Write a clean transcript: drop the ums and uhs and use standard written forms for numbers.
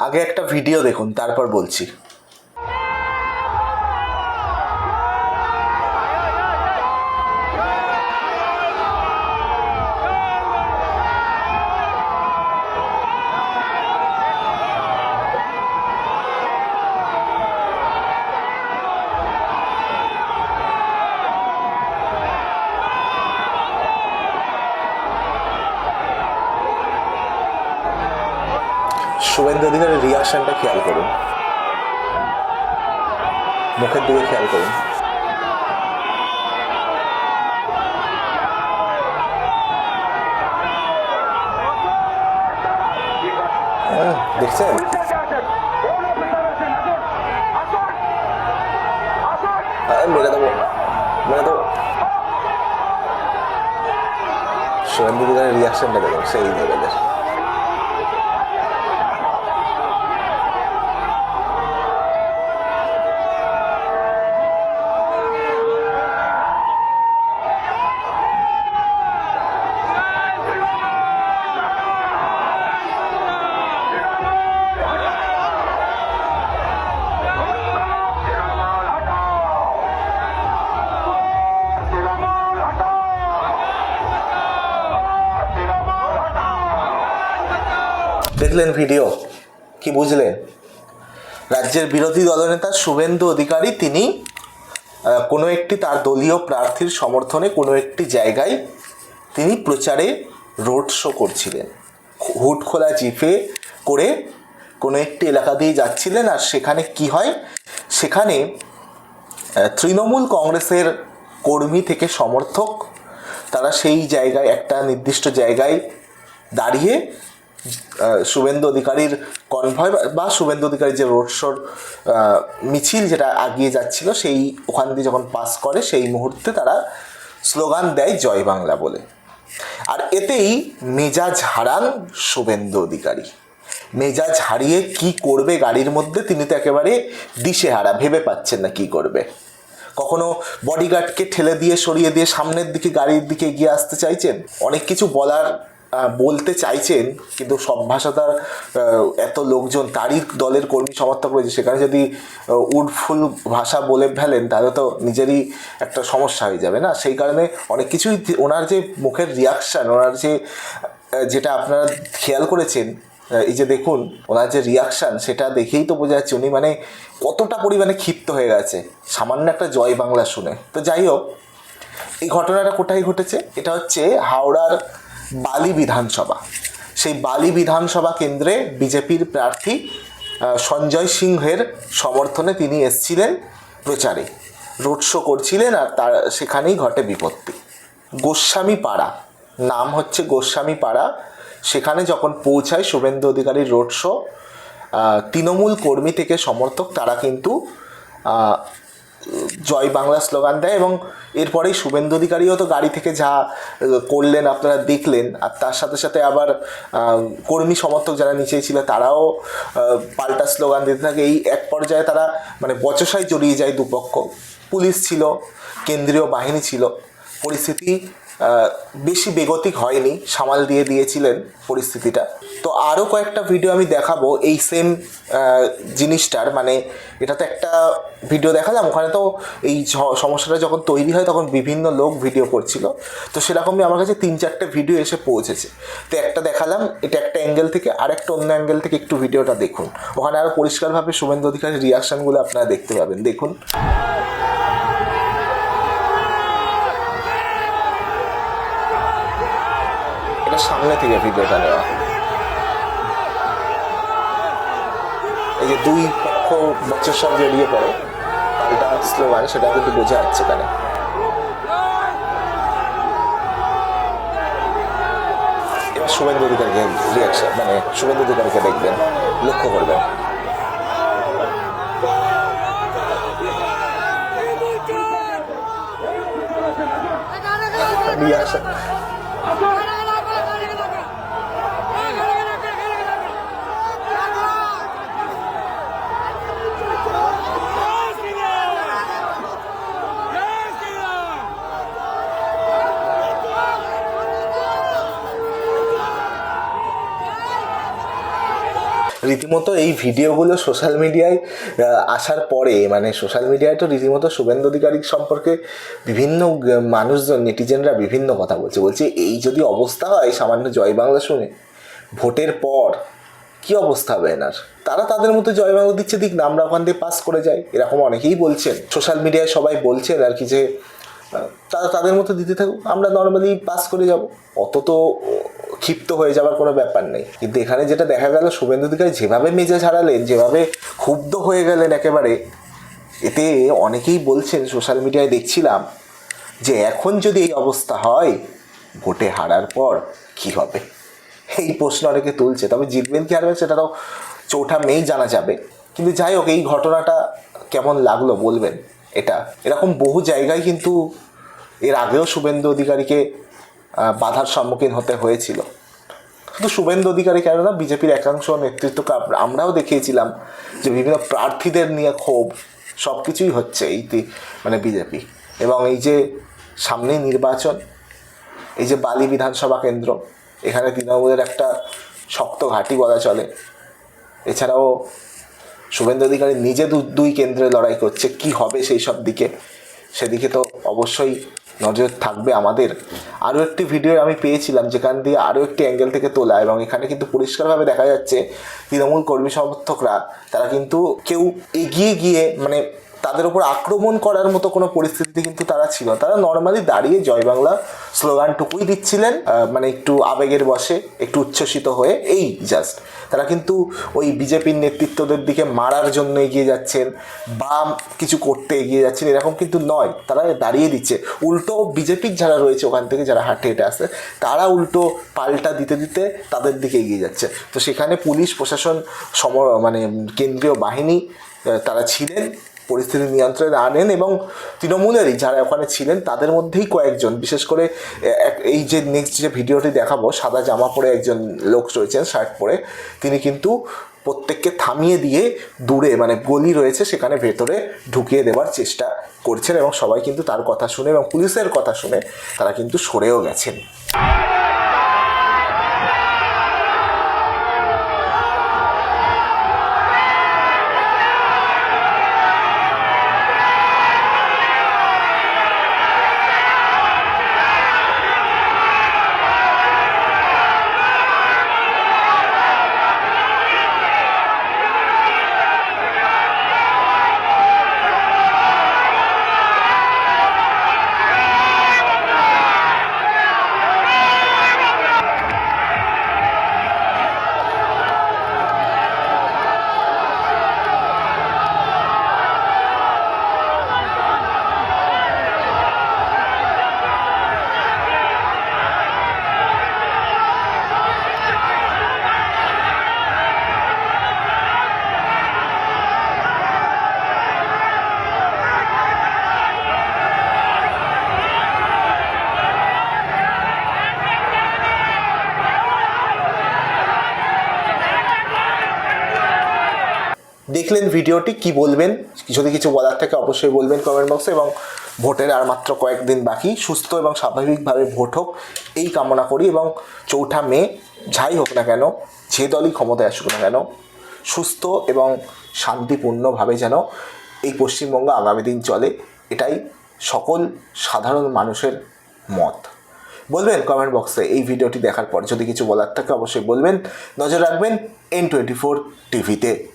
আগে একটা ভিডিও দেখুন, তারপর বলছি। শুভেন্দু অধিকারীর রিয়াকশনটা খেয়াল করুন, মুখের দিকে খেয়াল করুন। দেখছেন? মেরে দেবো, মেরে দেবো। শুভেন্দু অধিকারীর রিয়াকশনটা দেখুন, সেই লেভেলের। দেখলেন ভিডিও, কি বুঝলেন? রাজ্যের বিরোধী দলনেতা শুভেন্দু অধিকারী তিনি কোনো একটি তার দলীয় প্রার্থীর সমর্থনে কোনো একটি জায়গায় তিনি প্রচারে রোড শো করছিলেন। হুড খোলা জিপে করে কোনো একটি এলাকা দিয়ে যাচ্ছিলেন। আর সেখানে কি হয়, সেখানে তৃণমূল কংগ্রেসের কর্মী থেকে সমর্থক তারা সেই জায়গায় একটা নির্দিষ্ট জায়গায় দাঁড়িয়ে শুভেন্দু অধিকারীর কনভয় বা শুভেন্দু অধিকারীর যে রোড শোর মিছিল যেটা এগিয়ে যাচ্ছিল সেই ওখান দিয়ে যখন পাস করে সেই মুহূর্তে তারা স্লোগান দেয় জয় বাংলা বলে। আর এতেই মেজাজ হারান শুভেন্দু অধিকারী। মেজাজ হারিয়ে কি করবে গাড়ির মধ্যে তিনি তো একেবারে দিশেহারা, ভেবে পাচ্ছেন না কি করবে। কখনো বডিগার্ডকে ঠেলে দিয়ে সরিয়ে দিয়ে সামনের দিকে গাড়ির দিকে এগিয়ে আসতে চাইছেন, অনেক কিছু বলতে চাইছেন, কিন্তু সব ভাষা তার এত লোকজন তারই দলের কর্মী সমর্থক রয়েছে, সেখানে যদি উডফুল ভাষা বলে ফেলেন তাহলে তো নিজেরই একটা সমস্যা হয়ে যাবে না। সেই কারণে অনেক কিছুই ওনার যে মুখের রিয়াকশান, ওনার যেটা আপনারা খেয়াল করেছেন, এই যে দেখুন ওনার যে রিয়াকশান, সেটা দেখেই তো বোঝা যাচ্ছে উনি মানে কতটা পরিমাণে ক্ষিপ্ত হয়ে গেছে সামান্য একটা জয় বাংলা শুনে। তো যাই হোক, এই ঘটনাটা কোথায় ঘটেছে? এটা হচ্ছে হাওড়ার বালি বিধানসভা। সেই বালি বিধানসভা কেন্দ্রে বিজেপির প্রার্থী সঞ্জয় সিংহের সমর্থনে তিনি এসছিলেন প্রচারে, রোড শো করছিলেন। আর তার সেখানেই ঘটে বিপত্তি। গোস্বামী পাড়া, নাম হচ্ছে গোস্বামী পাড়া, সেখানে যখন পৌঁছায় শুভেন্দু অধিকারীর রোড শো, তৃণমূল কর্মী থেকে সমর্থক তারা কিন্তু জয় বাংলা স্লোগান দেয়। এবং এরপরেই শুভেন্দু অধিকারীও তো গাড়ি থেকে যা করলেন আপনারা দেখলেন। আর তার সাথে সাথে আবার কর্মী সমর্থক যারা নিচেই ছিল তারাও পাল্টা স্লোগান দিতে থাকে। এই এক পর্যায়ে তারা মানে বচসায় জড়িয়ে যায় দুপক্ষ। পুলিশ ছিল, কেন্দ্রীয় বাহিনী ছিল, পরিস্থিতি বেশি বেগতিক হয়নি, সামাল দিয়ে দিয়েছিলেন পরিস্থিতিটা। তো আরও কয়েকটা ভিডিও আমি দেখাবো এই সেম জিনিসটার। মানে এটা তো একটা ভিডিও দেখালাম, ওখানে তো এই সমস্যাটা যখন তৈরি হয় তখন বিভিন্ন লোক ভিডিও করছিল। তো সেরকমই আমার কাছে 3-4টে ভিডিও এসে পৌঁছেছে। তো একটা দেখালাম, এটা একটা অ্যাঙ্গেল থেকে, আর একটা অন্য অ্যাঙ্গেল থেকে একটু ভিডিওটা দেখুন। ওখানে আরও পরিষ্কারভাবে শুভেন্দু অধিকারীর রিয়াকশানগুলো আপনারা দেখতে পাবেন। দেখুন। সামনে থেকে ভিডিওটা নেওয়া। এই যে দুই পক্ষ বচসা জড়িয়ে পড়ে, পাল্টা স্লোগান, সেটা কিন্তু বোঝা যাচ্ছে এখানে। এবার শুভেন্দু অধিকারীকে রিয়াকশন, মানে শুভেন্দু অধিকারীকে দেখবেন, লক্ষ্য করবেন। রিয়াকশন রীতিমতো এই ভিডিওগুলো সোশ্যাল মিডিয়ায় আসার পরে, মানে সোশ্যাল মিডিয়ায় তো রীতিমতো শুভেন্দু অধিকারী সম্পর্কে বিভিন্ন মানুষজন, নেটিজেনরা বিভিন্ন কথা বলছে এই যদি অবস্থা হয় সামান্য জয় বাংলা শুনে, ভোটের পর কি অবস্থা হবে এনার। তারা তাদের মতো জয় বাংলা দিচ্ছে, দিক না, আমরা ওখান দিয়ে পাস করে যাই, এরকম অনেকেই বলছেন। সোশ্যাল মিডিয়ায় সবাই বলছেন আর কি যে তারা তাদের মতো দিতে থাকুক, আমরা নর্মালি পাস করে যাব, অত তো ক্ষিপ্ত হয়ে যাওয়ার কোনো ব্যাপার নেই। কিন্তু এখানে যেটা দেখা গেল, শুভেন্দু অধিকারী যেভাবে মেজাজ হারালেন, যেভাবে ক্ষুব্ধ হয়ে গেলেন একেবারে, এতে অনেকেই বলছেন, সোশ্যাল মিডিয়ায় দেখছিলাম যে এখন যদি এই অবস্থা হয়, ভোটে হারার পর কি হবে, এই প্রশ্ন অনেকে তুলছে। তবে জিতবেন কি হারবেন সেটা তো 4 মেই জানা যাবে। কিন্তু যাই হোক, এই ঘটনাটা কেমন লাগলো বলবেন। এরকম বহু জায়গায় কিন্তু এর আগেও শুভেন্দু অধিকারীকে বাধার সম্মুখীন হতে হয়েছিল। শুধু শুভেন্দু অধিকারী কেন না, বিজেপির একাংশ নেতৃত্বকে আমরাও দেখিয়েছিলাম যে বিভিন্ন প্রার্থীদের নিয়ে ক্ষোভ, সব কিছুই হচ্ছে মানে বিজেপি। এবং এই যে সামনেই নির্বাচন, এই যে বালি বিধানসভা কেন্দ্র, এখানে তৃণমূলের একটা শক্ত ঘাঁটি বলা চলে। এছাড়াও শুভেন্দু অধিকারী নিজে দুই কেন্দ্রে লড়াই করছে, কি হবে সেই সব দিকে, সেদিকে তো অবশ্যই নজর থাকবে আমাদের। আরও একটি ভিডিও আমি পেয়েছিলাম যেখান দিয়ে আরও একটি অ্যাঙ্গেল থেকে তোলা, এবং এখানে কিন্তু পরিষ্কারভাবে দেখা যাচ্ছে তৃণমূল কর্মী সমর্থকরা তারা কিন্তু কেউ এগিয়ে গিয়ে মানে তাদের উপর আক্রমণ করার মতো কোনো পরিস্থিতি কিন্তু তারা ছিল, তারা নর্মালি দাঁড়িয়ে জয় বাংলা স্লোগানটুকুই দিচ্ছিলেন, মানে একটু আবেগের বশে, একটু উচ্ছ্বসিত হয়ে, এই জাস্ট। তারা কিন্তু ওই বিজেপির নেতৃত্বদের দিকে মারার জন্য এগিয়ে যাচ্ছেন বা কিছু করতে এগিয়ে যাচ্ছেন এরকম কিন্তু নয়, তারা দাঁড়িয়ে দিচ্ছে। উল্টো বিজেপির যারা রয়েছে ওখান থেকে, যারা হেঁটে আসছে, তারা উল্টো পাল্টা দিতে দিতে তাদের দিকে এগিয়ে যাচ্ছে। তো সেখানে পুলিশ প্রশাসন মানে কেন্দ্রীয় বাহিনী তারা ছিলেন, পরিস্থিতি নিয়ন্ত্রণে আনেন, এবং তৃণমূলেরই যারা ওখানে ছিলেন তাদের মধ্যেই কয়েকজন, বিশেষ করে এই যে নেক্সট যে ভিডিওটি দেখাবো, সাদা জামা পরে একজন লোক রয়েছেন, শার্ট পরে, তিনি কিন্তু প্রত্যেককে থামিয়ে দিয়ে দূরে, মানে গলি রয়েছে সেখানে ভেতরে ঢুকিয়ে দেওয়ার চেষ্টা করছেন, এবং সবাই কিন্তু তার কথা শুনে এবং পুলিশের কথা শুনে তারা কিন্তু সরেও গেছেন। দেখলেন ভিডিওটি, কি বলবেন? যদি কিছু বলার থাকে অবশ্যই বলবেন কমেন্ট বক্সে, এবং ভোটের আর মাত্র কয়েকদিন বাকি, সুস্থ এবং স্বাভাবিকভাবে ভোট হোক এই কামনা করি, এবং 4 মে যাই হোক না কেন, যে দলই ক্ষমতায় আসুক না কেন, সুস্থ এবং শান্তিপূর্ণভাবে যেন এই পশ্চিমবঙ্গ আগামী দিন চলে, এটাই সকল সাধারণ মানুষের মত। বলবেন কমেন্ট বক্সে এই ভিডিওটি দেখার পর, যদি কিছু বলার থাকে অবশ্যই বলবেন। নজর রাখবেন N24 টিভিতে।